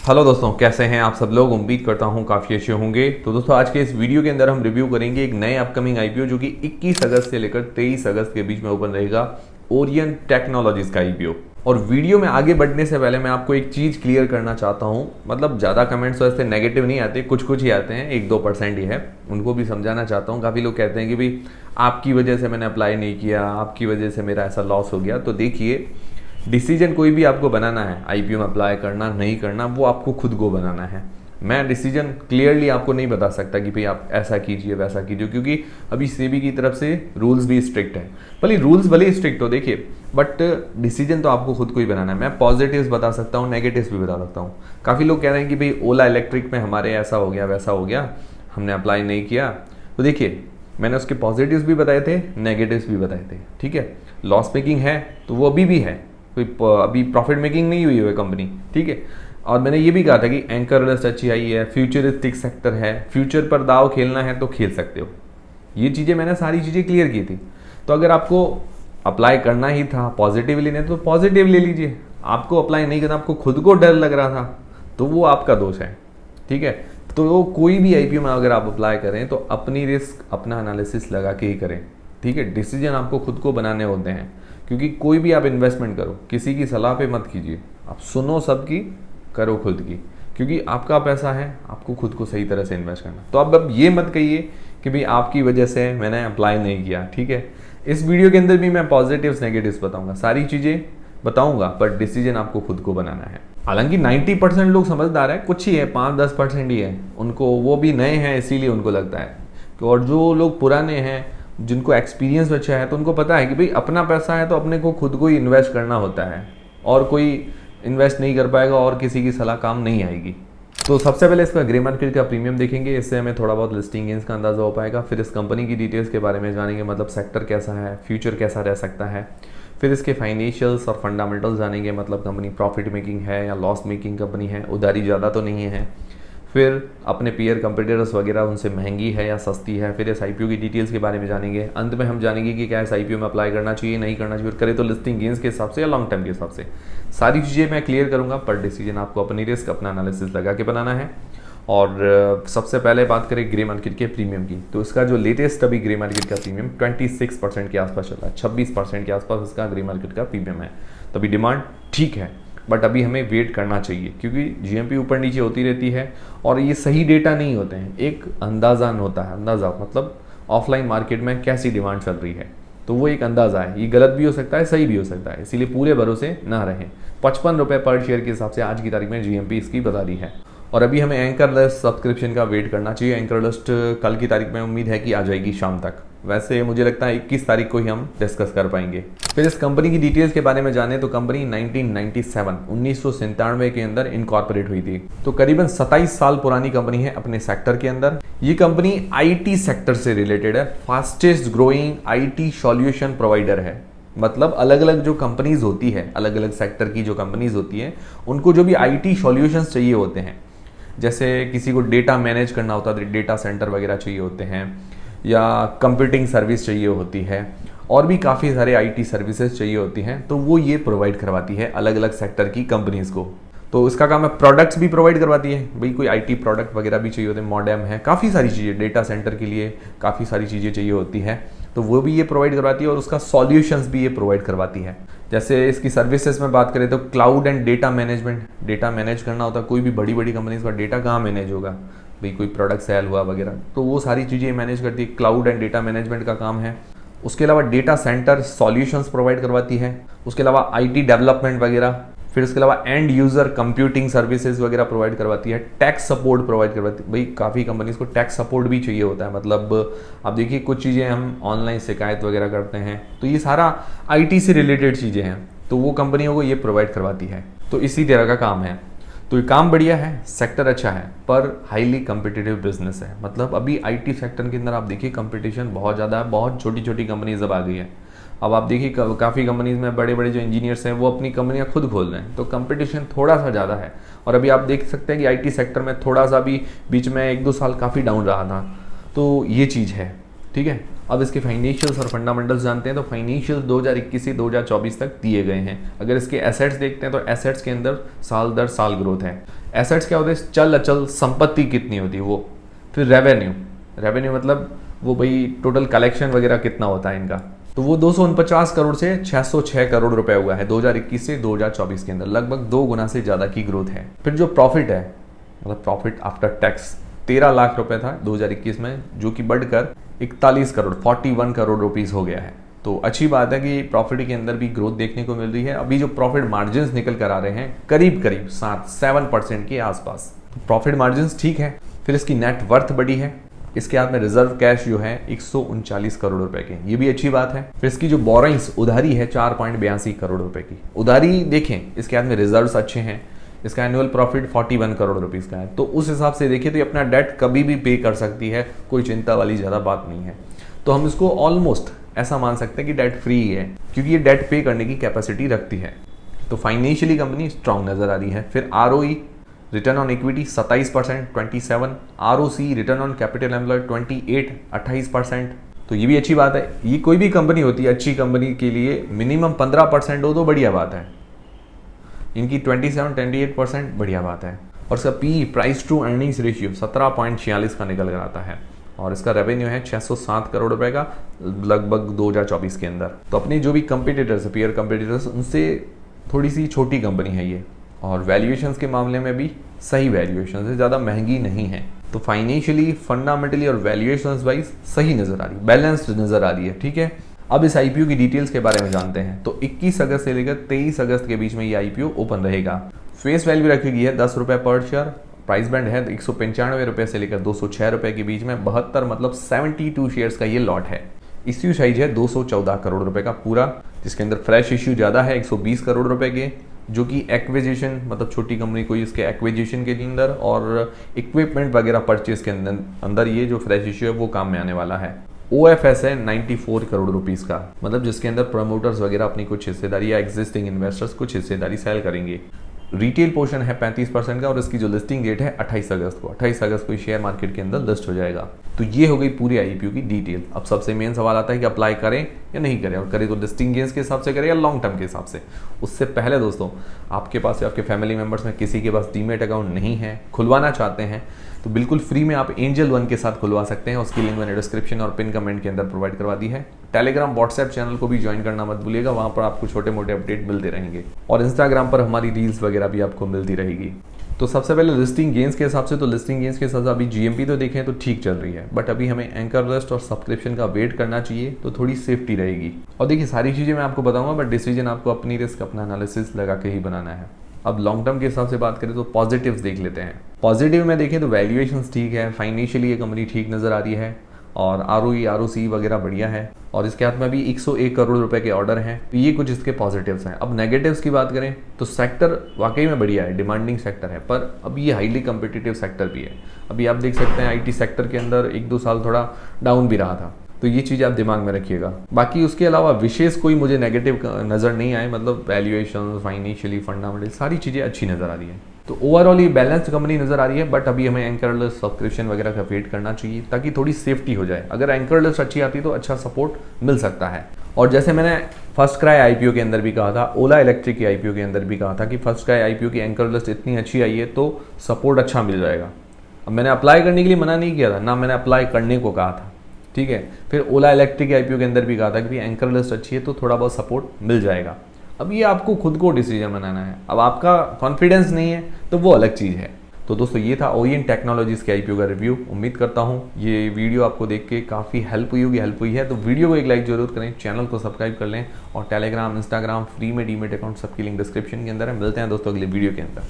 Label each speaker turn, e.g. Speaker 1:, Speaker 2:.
Speaker 1: Hello दोस्तों, कैसे हैं आप सब लोग। उम्मीद करता हूं काफ़ी अच्छे होंगे। तो दोस्तों आज के इस वीडियो के अंदर हम रिव्यू करेंगे एक नए अपकमिंग आईपीओ जो कि 21 अगस्त से लेकर 23 अगस्त के बीच में ओपन रहेगा, ओरियन टेक्नोलॉजीज का आईपीओ। और वीडियो में आगे बढ़ने से पहले मैं आपको एक चीज़ क्लियर करना चाहता हूं। मतलब ज़्यादा कमेंट्स वैसे नेगेटिव नहीं आते, कुछ कुछ ही आते हैं, 1-2% ही है। उनको भी समझाना चाहता हूँ। काफ़ी लोग कहते हैं कि भाई आपकी वजह से मैंने अप्लाई नहीं किया, आपकी वजह से मेरा ऐसा लॉस हो गया। तो देखिए, डिसीजन कोई भी आपको बनाना है आईपीओ में अप्लाई करना नहीं करना, वो आपको खुद को बनाना है। मैं डिसीजन क्लियरली आपको नहीं बता सकता कि भाई आप ऐसा कीजिए वैसा कीजिए, क्योंकि अभी सेबी की तरफ से रूल्स भी स्ट्रिक्ट है। भले ही स्ट्रिक्ट हो, देखिए, बट डिसीजन तो आपको खुद को ही बनाना है। मैं पॉजिटिव्स बता सकता हूँ, नेगेटिव्स भी बता सकता हूँ। काफ़ी लोग कह रहे हैं कि भाई ओला इलेक्ट्रिक में हमारे ऐसा हो गया वैसा हो गया, हमने अप्लाई नहीं किया। तो देखिए, मैंने उसके पॉजिटिव्स भी बताए थे, नेगेटिव्स भी बताए थे। ठीक है, लॉस मेकिंग है तो वो अभी भी है, कोई अभी प्रॉफिट मेकिंग नहीं हुई है कंपनी। ठीक है, और मैंने ये भी कहा था कि एंकर लिस्ट अच्छी आई है, फ्यूचरिस्टिक सेक्टर है, फ्यूचर पर दाव खेलना है तो खेल सकते हो। ये चीज़ें मैंने सारी चीज़ें क्लियर की थी। तो अगर आपको अप्लाई करना ही था, पॉजिटिव लेने तो पॉजिटिव ले लीजिए। आपको अप्लाई नहीं करना, आपको खुद को डर लग रहा था, तो वो आपका दोष है। ठीक है, तो कोई भी आईपीओ में अगर आप अप्लाई करें तो अपनी रिस्क, अपना एनालिसिस लगा के ही करें। ठीक है, डिसीजन आपको खुद को बनाने होते हैं, क्योंकि कोई भी आप इन्वेस्टमेंट करो किसी की सलाह पे मत कीजिए। आप सुनो सबकी, करो खुद की, क्योंकि आपका पैसा है, आपको खुद को सही तरह से इन्वेस्ट करना। तो अब ये मत कहिए कि भाई आपकी वजह से मैंने अप्लाई नहीं किया। ठीक है, इस वीडियो के अंदर भी मैं पॉजिटिव्स नेगेटिव्स बताऊंगा, सारी चीज़ें बताऊंगा, पर डिसीजन आपको खुद को बनाना है। हालांकि 90% लोग समझदार है, कुछ ही है, 5-10% ही है उनको, वो भी नए हैं इसीलिए उनको लगता है। और जो लोग पुराने हैं, जिनको एक्सपीरियंस अच्छा है, तो उनको पता है कि भाई अपना पैसा है तो अपने को खुद को ही इन्वेस्ट करना होता है, और कोई इन्वेस्ट नहीं कर पाएगा और किसी की सलाह काम नहीं आएगी। तो सबसे पहले इसका ग्रे मार्केट का प्रीमियम देखेंगे, इससे हमें थोड़ा बहुत लिस्टिंग गेंस का अंदाजा हो पाएगा। फिर इस कंपनी की डिटेल्स के बारे में जानेंगे, मतलब सेक्टर कैसा है, फ्यूचर कैसा रह सकता है। फिर इसके फाइनेंशियल्स और फंडामेंटल्स जानेंगे, मतलब कंपनी प्रॉफिट मेकिंग है या लॉस मेकिंग कंपनी है, उधारी ज़्यादा तो नहीं है। फिर अपने पीयर कंपटीटर्स वगैरह उनसे महंगी है या सस्ती है। फिर इस आईपीओ की डिटेल्स के बारे में जानेंगे। अंत में हम जानेंगे कि क्या इस आईपीओ में अप्लाई करना चाहिए, नहीं करना चाहिए, करें तो लिस्टिंग गेंस के हिसाब से या लॉन्ग टर्म के हिसाब से। सारी चीज़ें मैं क्लियर करूंगा, पर डिसीजन आपको अपनी रिस्क, अपना एनालिसिस लगा के बनाना है। और सबसे पहले बात करें ग्रे मार्केट के प्रीमियम की, तो इसका जो लेटेस्ट अभी ग्रे मार्केट का प्रीमियम 26% के आसपास चल रहा है, 26% के आसपास इसका ग्रे मार्केट का प्रीमियम है। तो अभी डिमांड ठीक है, बट अभी हमें वेट करना चाहिए, क्योंकि जीएमपी ऊपर नीचे होती रहती है और ये सही डेटा नहीं होते हैं, एक अंदाज़ान होता है। अंदाज़ा मतलब ऑफलाइन मार्केट में कैसी डिमांड चल रही है, तो वो एक अंदाज़ा है। ये गलत भी हो सकता है, सही भी हो सकता है, इसीलिए पूरे भरोसे ना रहें। 55 रुपये पर शेयर के हिसाब से आज की तारीख में जीएमपी इसकी बता रही है। और अभी हमें एंकर लिस्ट सब्सक्रिप्शन का वेट करना चाहिए। एंकर लिस्ट कल की तारीख में उम्मीद है कि आ जाएगी शाम तक। वैसे मुझे लगता है 21 तारीख को ही हम डिस्कस कर पाएंगे। फिर इस कंपनी की डिटेल्स के बारे में जाने तो कंपनी 1997 के अंदर इनकॉर्पोरेट हुई थी, तो करीबन 27 साल पुरानी कंपनी है अपने सेक्टर के अंदर। ये कंपनी आईटी सेक्टर से रिलेटेड है, fastest growing IT solution provider है। मतलब अलग अलग जो कंपनीज होती है, अलग अलग सेक्टर की जो कंपनीज होती है, उनको जो भी आईटी सॉल्यूशंस चाहिए होते हैं, जैसे किसी को डेटा मैनेज करना होता है, डेटा सेंटर वगैरह चाहिए होते हैं, या कंप्यूटिंग सर्विस चाहिए होती है, और भी काफ़ी सारे आईटी सर्विसेज चाहिए होती हैं, तो वो ये प्रोवाइड करवाती है अलग अलग सेक्टर की कंपनीज को। तो इसका काम है, प्रोडक्ट्स भी प्रोवाइड करवाती है, भाई कोई आईटी प्रोडक्ट वगैरह भी चाहिए होते हैं, मॉडेम है, काफ़ी सारी चीज़ें, डेटा सेंटर के लिए काफ़ी सारी चीज़ें चाहिए होती है, तो वो भी ये प्रोवाइड करवाती है, और उसका सॉल्यूशंस भी ये प्रोवाइड करवाती है। जैसे इसकी सर्विसेज में बात करें तो cloud and data management, data manage करना होता है, कोई भी बड़ी बड़ी कंपनीज का डेटा कहाँ मैनेज होगा, भाई कोई प्रोडक्ट सेल हुआ वगैरह, तो वो सारी चीज़ें मैनेज करती है, क्लाउड एंड डेटा मैनेजमेंट का काम है। उसके अलावा डेटा सेंटर सॉल्यूशंस प्रोवाइड करवाती है, उसके अलावा आईटी डेवलपमेंट वगैरह, फिर उसके अलावा एंड यूज़र कंप्यूटिंग सर्विसेज वगैरह प्रोवाइड करवाती है, टैक्स सपोर्ट प्रोवाइड करवाती है। भाई काफ़ी कंपनीज को टैक्स सपोर्ट भी चाहिए होता है, मतलब आप देखिए कुछ चीज़ें हम ऑनलाइन शिकायत वगैरह करते हैं, तो ये सारा आईटी से रिलेटेड चीज़ें हैं, तो वो कंपनियों को ये प्रोवाइड करवाती है। तो इसी तरह का काम है। तो ये काम बढ़िया है, सेक्टर अच्छा है, पर हाईली कम्पिटिटिव बिजनेस है। मतलब अभी आईटी सेक्टर के अंदर आप देखिए कंपटीशन बहुत ज़्यादा है, बहुत छोटी छोटी कंपनीज अब आ गई है। अब आप देखिए काफ़ी कंपनीज में बड़े बड़े जो इंजीनियर्स हैं वो अपनी कंपनियां खुद खोल रहे हैं, तो कंपटीशन थोड़ा सा ज़्यादा है। और अभी आप देख सकते हैं कि आईटी सेक्टर में थोड़ा सा भी बीच में 1-2 साल काफ़ी डाउन रहा था, तो ये चीज़ है। ठीक है, अब इसके फाइनेंशियल्स और फंडामेंटल्स जानते हैं। तो फाइनेंशियल्स 2021 से 2024 तक दिए गए हैं। अगर इसके एसेट्स देखते हैं तो एसेट्स के अंदर साल दर साल ग्रोथ है। एसेट्स क्या होते हैं? चल अचल संपत्ति कितनी होती है वो। फिर रेवेन्यू मतलब वो भाई टोटल कलेक्शन वगैरह कितना होता है इनका, तो वो 249 करोड़ से 606 करोड़ रुपए हुआ है 2021 से 2024 के अंदर, लगभग 2 गुना से ज़्यादा की ग्रोथ है। फिर जो प्रॉफिट है, मतलब प्रॉफिट आफ्टर टैक्स 13 लाख रुपए था 2021 में, जो कि बढ़कर 41 करोड़ 41 करोड़ रुपीस हो गया है। तो अच्छी बात है कि प्रॉफिट के अंदर भी ग्रोथ देखने को मिल रही है। अभी जो प्रॉफिट मार्जिन निकल कर आ रहे हैं करीब 7% के आसपास, प्रॉफिट मार्जिन ठीक है। फिर इसकी नेट वर्थ बड़ी है। इसके हाथ में रिजर्व कैश जो है 139 करोड़ रुपए के, ये भी अच्छी बात है। फिर इसकी जो बोरोइंग्स उधारी है 4.82 करोड़ रुपए की उधारी देखें। इसके हाथ में रिजर्व्स अच्छे हैं। इसका एनुअल प्रॉफिट 41 करोड़ रुपीस का है। तो उस हिसाब से देखिए तो ये अपना डेट कभी भी पे कर सकती है, कोई चिंता वाली ज़्यादा बात नहीं है। तो हम इसको ऑलमोस्ट ऐसा मान सकते हैं कि डेट फ्री है, क्योंकि ये डेट पे करने की कैपेसिटी रखती है। तो फाइनेंशियली कंपनी स्ट्रांग नजर आ रही है। फिर ROE return on equity 27%, 27, ROC return on capital employed 28, 28%। तो ये भी अच्छी बात है। ये कोई भी कंपनी होती है अच्छी कंपनी के लिए मिनिमम 15% हो तो बढ़िया बात है। इनकी 27-28% बढ़िया बात है। और इसका PE price to earnings ratio 17.46 का निकल कर आता है। और इसका रेवेन्यू है 607 करोड़ रुपए का लगभग 2024 के अंदर। तो अपनी जो भी कंपिटिटर्स, पीयर कंपिटिटर्स, उनसे थोड़ी सी छोटी कंपनी है ये। और वैल्यूएशंस के मामले में भी सही वैल्यूएशन है, ज़्यादा महंगी नहीं है। तो फाइनेंशियली, फंडामेंटली और वैल्यूएशंस वाइज सही नज़र आ रही है, बैलेंस्ड नज़र आ रही है। ठीक है, अब इस IPO की डिटेल्स के बारे में जानते हैं। तो 21 अगस्त से लेकर 23 अगस्त के बीच में ये IPO ओपन रहेगा। फेस वैल्यू रखी गई है 10 रुपये पर शेयर। प्राइस बैंड है 195 रुपये से लेकर 206 रुपये के बीच में। 72 मतलब 72 शेयर्स का ये लॉट है। इश्यू साइज है 214 करोड़ रुपए का पूरा, जिसके अंदर फ्रेश इश्यू ज़्यादा है 120 करोड़ रुपए के, जो कि एक्विजिशन मतलब छोटी कंपनी को इसके एक्विजिशन के अंदर और इक्विपमेंट वगैरह परचेज के अंदर ये जो फ्रेश इश्यू है वो काम में आने वाला है। OFS है 94 करोड़ रुपीस का, मतलब जिसके अंदर प्रमोटर्स वगैरह अपनी कुछ हिस्सेदारी या एग्जिस्टिंग इन्वेस्टर्स कुछ हिस्सेदारी सेल करेंगे। रिटेल पोर्शन है 35% का और इसकी जो लिस्टिंग डेट है 28 अगस्त को। 28 अगस्त को शेयर मार्केट के अंदर लिस्ट हो जाएगा। तो ये हो गई पूरी IPO की डिटेल। अब सबसे मेन सवाल आता है कि अप्लाई करें या नहीं करें, और करें तो लिस्टिंग गेन्स के हिसाब से करें या लॉन्ग टर्म के हिसाब से। उससे पहले दोस्तों, आपके पास या आपके फैमिली मेंबर्स में किसी के पास डीमेट अकाउंट नहीं है, खुलवाना चाहते हैं, तो बिल्कुल फ्री में आप एंजल वन के साथ खुलवा सकते हैं। उसकी लिंक मैंने डिस्क्रिप्शन और पिन कमेंट के अंदर प्रोवाइड करवा दी है। टेलीग्राम व्हाट्सएप चैनल को भी ज्वाइन करना मत भूलिएगा, वहाँ पर आपको छोटे मोटे अपडेट मिलते रहेंगे। और इंस्टाग्राम पर हमारी रील्स वगैरह भी आपको मिलती रहेगी। तो सबसे पहले लिस्टिंग गेन्स के हिसाब से, तो लिस्टिंग गेन्स के हिसाब से अभी GMP तो देखें तो ठीक चल रही है, बट अभी हमें एंकर लिस्ट और सब्सक्रिप्शन का वेट करना चाहिए, तो थोड़ी सेफ्टी रहेगी। और देखिए सारी चीज़ें मैं आपको बताऊंगा, बट डिसीजन आपको अपनी रिस्क, अपना एनालिसिस लगा के ही बनाना है। अब लॉन्ग टर्म के हिसाब से बात करें तो पॉजिटिव्स देख लेते हैं। पॉजिटिव में देखें तो वैल्यूएशंस ठीक है, फाइनेंशियली ये कंपनी ठीक नज़र आ रही है, और ROE ROC वगैरह बढ़िया है, और इसके हाथ में अभी 101 करोड़ रुपए के ऑर्डर हैं। तो ये कुछ इसके पॉजिटिव्स हैं। अब नेगेटिव्स की बात करें तो सेक्टर वाकई में बढ़िया है, डिमांडिंग सेक्टर है, पर अब ये हाईली कम्पिटिटिव सेक्टर भी है। अभी आप देख सकते हैं IT सेक्टर के अंदर 1-2 साल थोड़ा डाउन भी रहा था, तो ये चीज़ आप दिमाग में रखिएगा। बाकी उसके अलावा विशेष कोई मुझे नेगेटिव नज़र नहीं आए, मतलब वैल्यूएशन, फाइनेंशियली, फंडामेंटल सारी चीज़ें अच्छी नज़र आ रही है। तो ओवरऑल ये बैलेंस्ड कंपनी नज़र आ रही है, बट अभी हमें एंकर लिस्ट, सब्सक्रिप्शन वगैरह का वेट करना चाहिए ताकि थोड़ी सेफ्टी हो जाए। अगर एंकर लिस्ट अच्छी आती तो अच्छा सपोर्ट मिल सकता है। और जैसे मैंने फर्स्ट क्राई IPO के अंदर भी कहा था, ओला इलेक्ट्रिक की IPO के अंदर भी कहा था कि फर्स्ट क्राई IPO की एंकर लिस्ट इतनी अच्छी आई है तो सपोर्ट अच्छा मिल जाएगा। अब मैंने अप्लाई करने के लिए मना नहीं किया था, ना मैंने अप्लाई करने को कहा था, ठीक है। फिर ओला इलेक्ट्रिक IPO के अंदर भी कहा था कि एंकर लिस्ट अच्छी है तो थोड़ा बहुत सपोर्ट मिल जाएगा। अब ये आपको खुद को डिसीजन बनाना है। अब आपका कॉन्फिडेंस नहीं है तो वो अलग चीज़ है। तो दोस्तों ये था ओरिएंट टेक्नोलॉजीज के IPO का रिव्यू। उम्मीद करता हूँ ये वीडियो आपको देख के काफ़ी हेल्प हुई है। तो वीडियो को एक लाइक जरूर करें, चैनल को सब्सक्राइब कर लें, और टेलीग्राम, इंस्टाग्राम फ्री में डीमेट अकाउंट सबकी लिंक डिस्क्रिप्शन के अंदर है। मिलते हैं दोस्तों अगले वीडियो के अंदर।